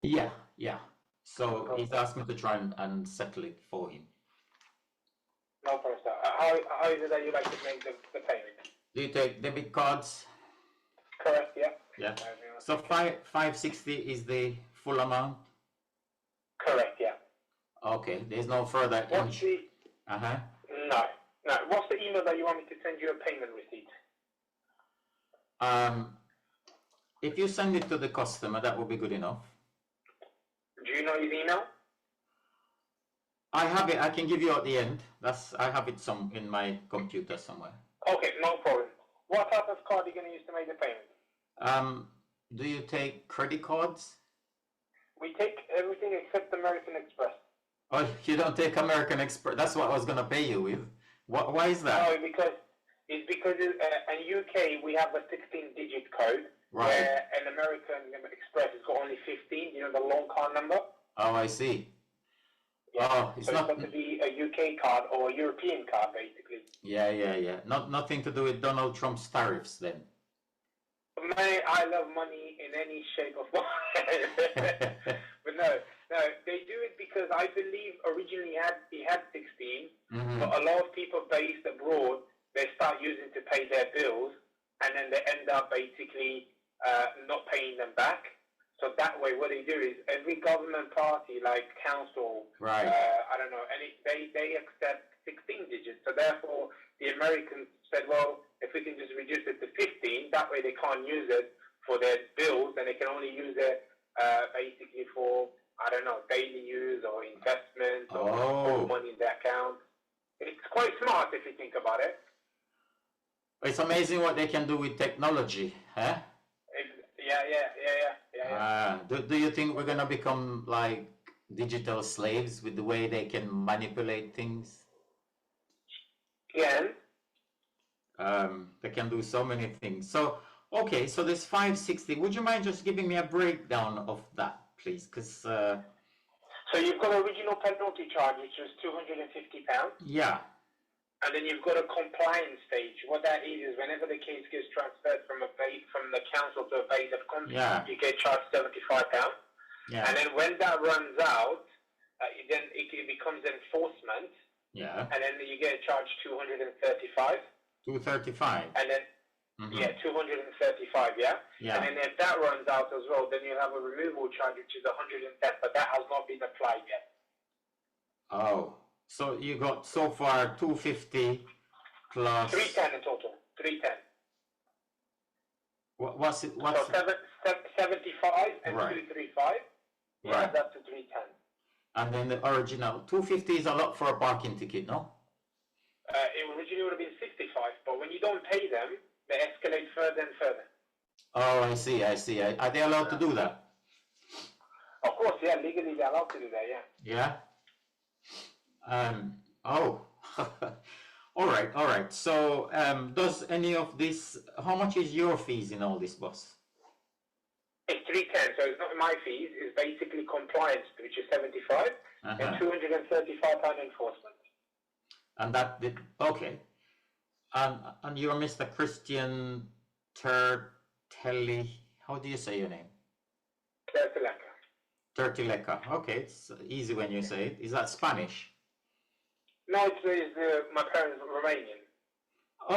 Yeah, yeah. So he's asked me to try and settle it for him. No problem, sir. How is it that you like to make the payment? Do you take debit cards? Correct, yeah. Yeah. So 560 is the full amount? Correct, yeah. Okay, there's no further. What's the... No. What's the email that you want me to send you a payment receipt? If you send it to the customer, that would be good enough. Do you know his email? I have it. I can give you at the end. I have it in my computer somewhere. Okay, no problem. What type of card are you going to use to make the payment? Do you take credit cards? We take everything except American Express. Oh, you don't take American Express? That's what I was going to pay you with. Why is that? No, because in UK we have a 16-digit code. Right. Where an American Express has got only 15. You know, the long card number. Oh, I see. Yeah. Oh, it's not got to be a UK card or a European card, basically. Yeah. Nothing to do with Donald Trump's tariffs, then. Man, I love money in any shape or form. But no, they do it because I believe originally he had 16, but a lot of people based abroad, they start using to pay their bills, and then they end up basically not paying them back. So that way, what they do is every government party, like council, right. I don't know, and they accept 16 digits. So therefore, the Americans said, well, if we can just reduce it to 15, that way they can't use it for their bills, and they can only use it basically for, I don't know, daily use or investment or money in their account. It's quite smart if you think about it. It's amazing what they can do with technology, huh? Yeah. Do you think we're gonna become like digital slaves with the way they can manipulate things? Yeah. They can do so many things. So, okay, so this 560, would you mind just giving me a breakdown of that, please? Because so you've got original penalty charge, which was £250. Yeah. And then you've got a compliance stage. What that is whenever the case gets transferred from the council to a bailiff company, you get charged £75. Yeah. And then when that runs out, then it becomes enforcement. Yeah. And then you get charged £235. 235. And then 235. Yeah. And then if that runs out as well, then you have a removal charge, which is 110. But that has not been applied yet. Oh. So you got so far 250 plus 310 in total. 310. What's it? So 75 and 235. Yeah, right. That's to 310. And then the original 250 is a lot for a parking ticket, no? It originally would have been 65, but when you don't pay them, they escalate further and further. Oh, I see. Are they allowed to do that? Of course, yeah. Legally, they're allowed to do that. Yeah. Yeah. Oh, all right. So, does any of this? How much is your fees in all this, boss? It's 310. So it's not my fees. It's basically compliance, which is 75, and £235 enforcement. And that did okay. And you're Mr. Cristian Terteleaca. How do you say your name? Terteleaca. Okay, it's easy when you say it. Is that Spanish? No, it's my parents are Romanian.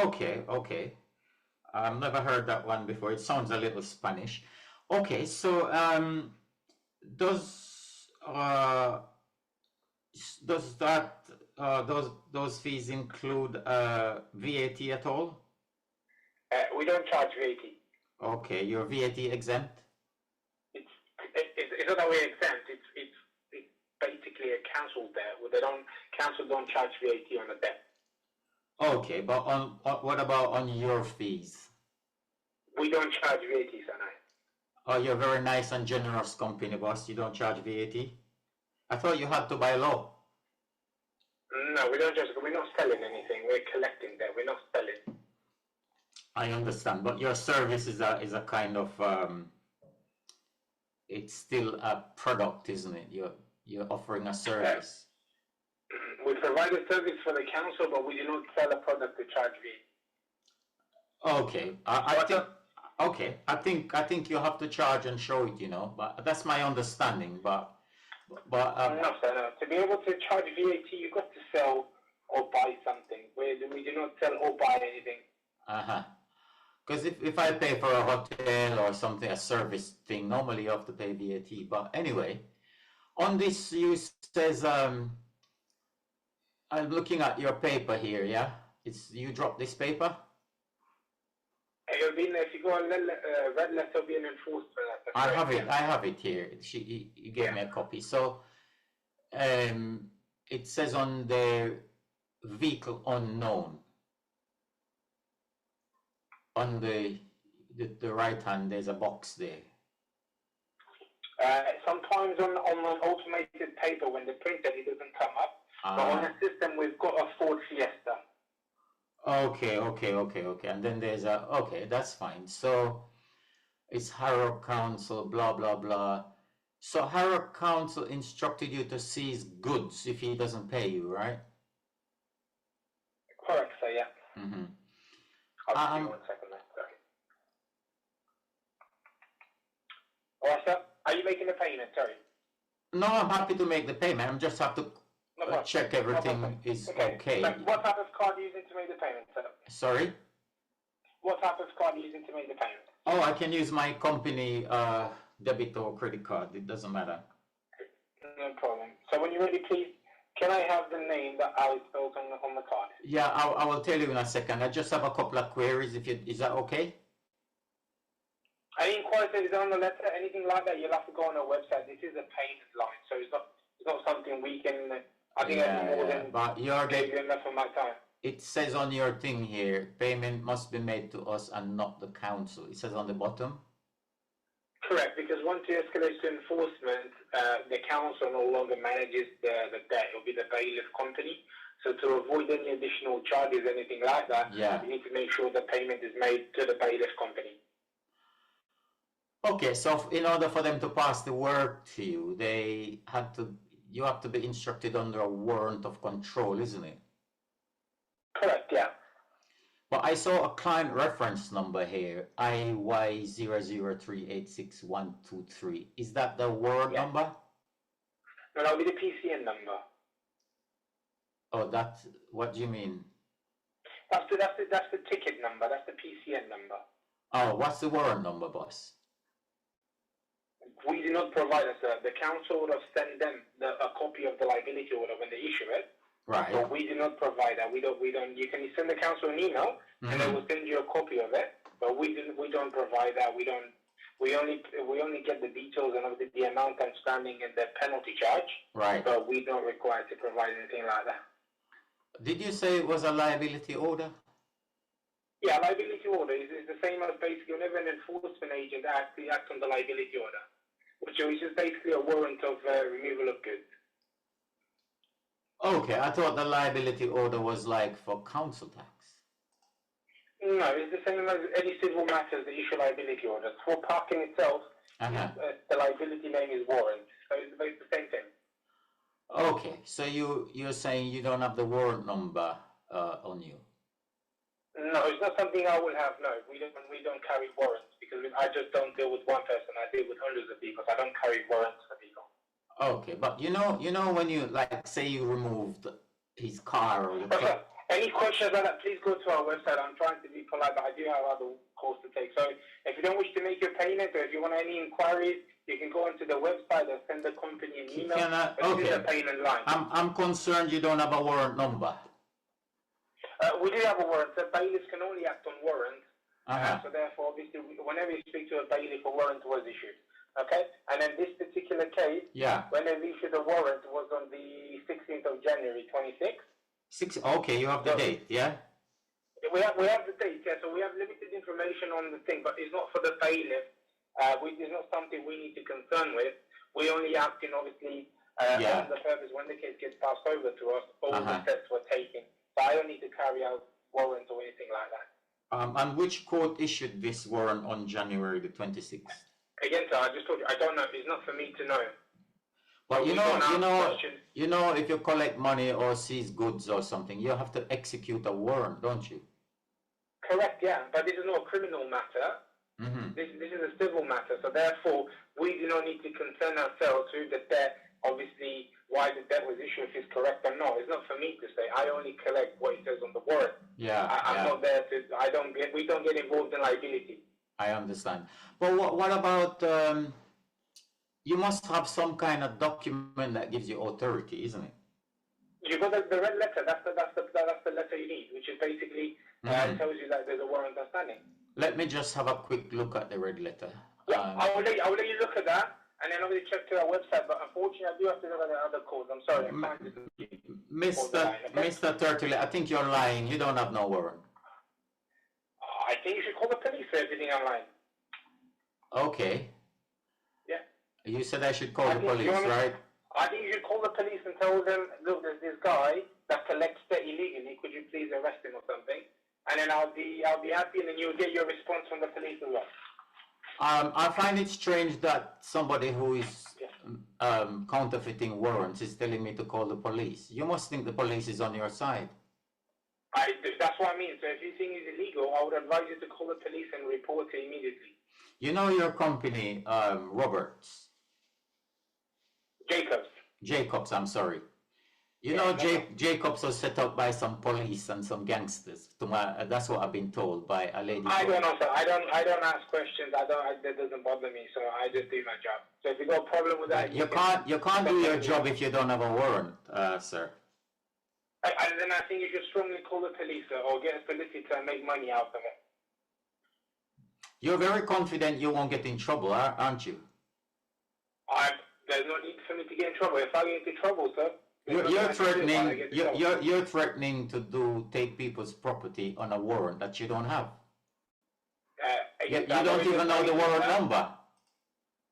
Okay. I've never heard that one before. It sounds a little Spanish. Okay, so does that those fees include VAT at all? We don't charge VAT. Okay, you're VAT exempt? It's not that we're exempt. It's basically a council debt. Council don't charge VAT on the debt. Okay, but on what about on your fees? We don't charge VAT, sir. Oh, you're a very nice and generous company, boss. You don't charge VAT? I thought you had to by law. No, we don't. We're not selling anything. We're collecting debt. We're not selling. I understand, but your service is a kind of it's still a product, isn't it? You're offering a service. We provide a service for the council, but we do not sell a product to charge VAT. Okay, I Okay, I think you have to charge and show it, you know, but that's my understanding. But no, sir, no. To be able to charge VAT, you've got to sell or buy something. We do not sell or buy anything. Because if I pay for a hotel or something, a service thing, normally you have to pay VAT. But anyway, on this you says I'm looking at your paper here. Yeah, it's you dropped this paper. If you go on red letter, it'll be an enforcement letter. I have it here. You gave me a copy. So it says on the vehicle unknown. On the right hand, there's a box there. Sometimes on an automated paper, when they print it, it doesn't come up. But on the system, we've got a Ford Fiesta. Okay. And then there's a, okay, that's fine. So it's Harrow Council, blah, blah, blah. So Harrow Council instructed you to seize goods if he doesn't pay you, right? Correct, sir, yeah. Mm-hmm. I'll give you 1 second there. Sorry. All right, sir. Are you making the payment? Sorry. No, I'm happy to make the payment. I just have to check everything is okay. So what type of card are you using to make the payment, sir? Sorry? What type of card are you using to make the payment? Oh, I can use my company debit or credit card. It doesn't matter. No problem. So when you're ready, please, can I have the name that I spelled on the card? Yeah, I will tell you in a second. I just have a couple of queries. Is that okay? Any inquiries that is on the letter, anything like that, you'll have to go on our website. This is a payment line, so it's not something we can. I think that's more than. But enough of my time. It says on your thing here, payment must be made to us and not the council. It says on the bottom. Correct, because once you escalate to enforcement, the council no longer manages the debt. It will be the bailiff company. So to avoid any additional charges, anything like that, you need to make sure the payment is made to the bailiff company. Okay, so in order for them to pass the work to you, you have to be instructed under a warrant of control, isn't it? Correct, yeah. But I saw a client reference number here, IY003866123. Is that the warrant number? No, that'll be the PCN number. Oh, what do you mean? That's the ticket number. That's the PCN number. Oh, what's the warrant number, boss? We do not provide us. The council would have sent them a copy of the liability order when they issue it. Right. But we do not provide that. We don't. You can send the council an email, and they will send you a copy of it. But we don't provide that. We only get the details and obviously the amount outstanding and the penalty charge. Right. But we don't require to provide anything like that. Did you say it was a liability order? Yeah, liability order is the same as basically whenever an enforcement agent acts on the liability order, which is basically a warrant of removal of goods. Okay, I thought the liability order was like for council tax. No, it's the same as any civil matters that issue liability orders. For parking itself, the liability name is warrant, so it's the same thing. Okay, so you're saying you don't have the warrant number on you? No, it's not something I will have. No, we don't carry warrants because I just don't deal with one person. I deal with hundreds of people. So I don't carry warrants for people. Okay, but you know when you say you removed his car or your car. Any questions like that, please go to our website. I'm trying to be polite, but I do have other calls to take. So if you don't wish to make your payment or if you want any inquiries, you can go onto the website and send the company an email. This is a payment line. I'm concerned you don't have a warrant number. We do have a warrant. The bailiffs can only act on warrants. So therefore, obviously, whenever you speak to a bailiff, a warrant was issued. Okay? And in this particular case, when they issued the warrant was on the 16th of January, 26. Okay, you have the date, yeah? We have the date, yeah. So we have limited information on the thing, but it's not for the bailiff. It's not something we need to concern with. We only act in, obviously, on the purpose when the case gets passed over to us, all the steps were taken. So I don't need to carry out warrants or anything like that. And which court issued this warrant on January the 26th? Again, sir, I just told you, I don't know. It's not for me to know. But you know, if you collect money or seize goods or something, you have to execute a warrant, don't you? Correct, yeah. But this is not a criminal matter. This is a civil matter, so therefore we do not need to concern ourselves with the debt. Obviously, why the debt was issued, if it's correct or not. It's not for me to say. I only collect what it says on the warrant. I'm not there to. We don't get involved in liability. I understand. But what about? You must have some kind of document that gives you authority, isn't it? You got the red letter. That's the letter you need, which is basically tells you that there's a warrant outstanding. Let me just have a quick look at the red letter. Yeah, I will let you look at that, and then obviously check to our website. But unfortunately, I do have to look at the other codes. I'm sorry, I can't. Mr. Terteleaca, I think you're lying. You don't have no warrant. I think you should call the police for everything online. Okay. Yeah. You said I should call the police, right? I think you should call the police and tell them, look, there's this guy that collects debt illegally. Could you please arrest him or something? And then I'll be happy, and then you'll get your response from the police as well. I find it strange that somebody who is counterfeiting warrants is telling me to call the police. You must think the police is on your side. That's what I mean. So if you think it's illegal, I would advise you to call the police and report it immediately. You know your company, Roberts? Jacobs, I'm sorry. You know, Jacobs was set up by some police and some gangsters. That's what I've been told by a lady. I don't know, sir. I don't ask questions. That doesn't bother me. So I just do my job. So if you got a problem with that, you can't do your job if you don't have a warrant, sir. And then I think you should strongly call the police, sir, or get a solicitor and make money out of it. You're very confident you won't get in trouble, aren't you? There's no need for me to get in trouble. If I get into trouble, sir. You're threatening to take people's property on a warrant that you don't have. You don't even know the warrant number.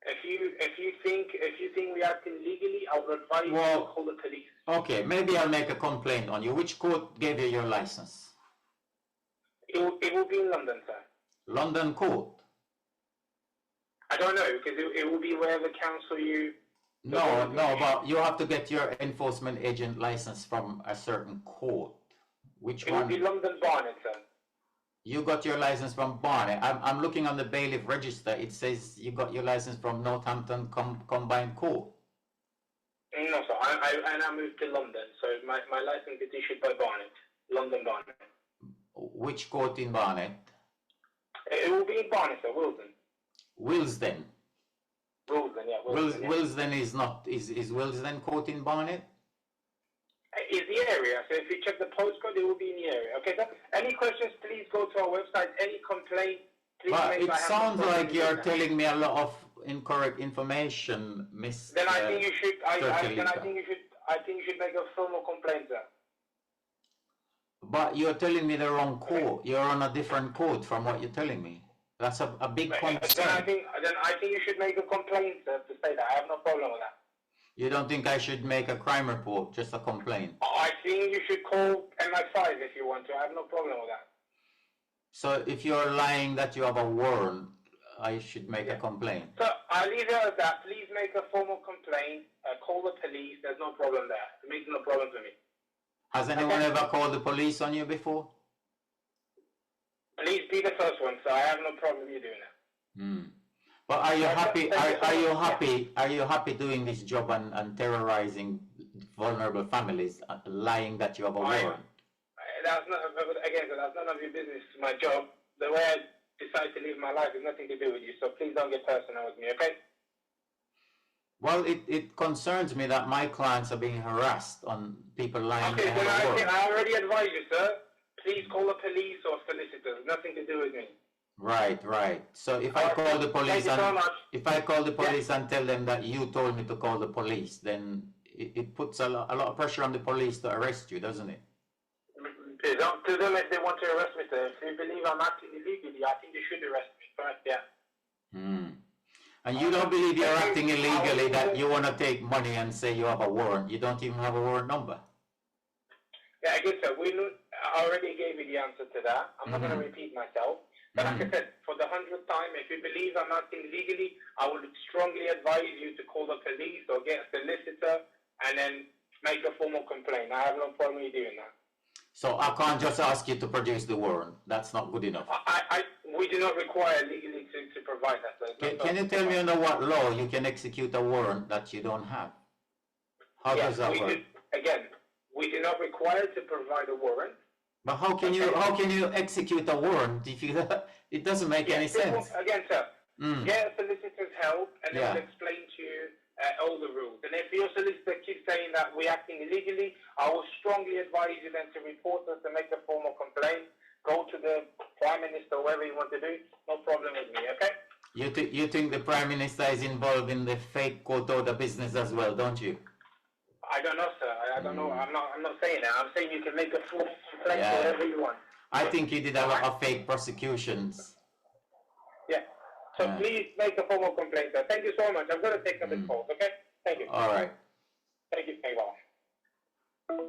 If you think we acting legally, I would advise you to call the police. Okay, maybe I'll make a complaint on you. Which court gave you your license? It will be in London, sir. London court? I don't know, because it will be wherever council you... No, but you have to get your enforcement agent license from a certain court. Which one? It will be London Barnet, sir. You got your license from Barnet. I'm looking on the Bailiff Register. It says you got your license from Northampton Combined Court. No, sir. I moved to London, so my license is issued by Barnet. London Barnet. Which court in Barnet? It will be in Barnet, sir. Willesden. Willesden. Willesden, yeah. Willesden is not. Is Willesden court in Barnet? Is the area. So if you check the postcode, it will be in the area. Okay, sir. Any questions, please go to our website. Any complaint, please make it sounds like you're telling me a lot of incorrect information, Miss. Then I think you should. I think you should make a formal complaint, sir. But you're telling me the wrong court. You're on a different court from what you're telling me. That's a big concern. Then I think you should make a complaint, sir, to say that. I have no problem with that. You don't think I should make a crime report, just a complaint? I think you should call MI5 if you want to. I have no problem with that. So if you're lying that you have a warrant, I should make a complaint? So I'll leave it at that. Please make a formal complaint. Call the police. There's no problem there. It makes no problem to me. Has anyone ever called the police on you before? Please be the first one, so I have no problem with you doing that. But are you happy? Are you happy doing this job and terrorizing vulnerable families, lying that you have a warrant? That's none of your business. It's my job. The way I decide to live my life has nothing to do with you. So please don't get personal with me, okay? Well, it concerns me that my clients are being harassed on people lying. Okay, then I already advise you, sir. Please call the police or solicitors. Nothing to do with me. Right. So if I call the police and tell them that you told me to call the police, then it puts a lot of pressure on the police to arrest you, doesn't it? It's up to them if they want to arrest me, sir. If you believe I'm acting illegally, I think they should arrest me. Correct? Yeah. And you don't believe you're acting illegally, that you want to take money and say you have a warrant. You don't even have a warrant number. Yeah, I guess so. I already gave you the answer to that. I'm not going to repeat myself. But like I said, for the 100th time, if you believe I'm acting legally, I would strongly advise you to call the police or get a solicitor and then make a formal complaint. I have no problem with you doing that. So I can't just ask you to produce the warrant. That's not good enough. We do not require legally to provide that. Can you tell me under what law you can execute a warrant that you don't have? How does that work? Again, we do not require to provide a warrant. But how can you execute a warrant if you it doesn't make any sense? Again, sir, get a solicitor's help and they will explain to you all the rules. And if your solicitor keeps saying that we're acting illegally, I will strongly advise you then to report us and make a formal complaint. Go to the Prime Minister, whatever you want to do. No problem with me, okay? You think the Prime Minister is involved in the fake court order business as well, don't you? I don't know, sir. I don't know. I'm not saying that. I'm saying you can make a formal complaint whatever you want. I think you did a lot of fake prosecutions. Yeah. So please make a formal complaint, sir. Thank you so much. I'm going to take up this call, okay? Thank you. All right. Thank you. Thank you. Bye.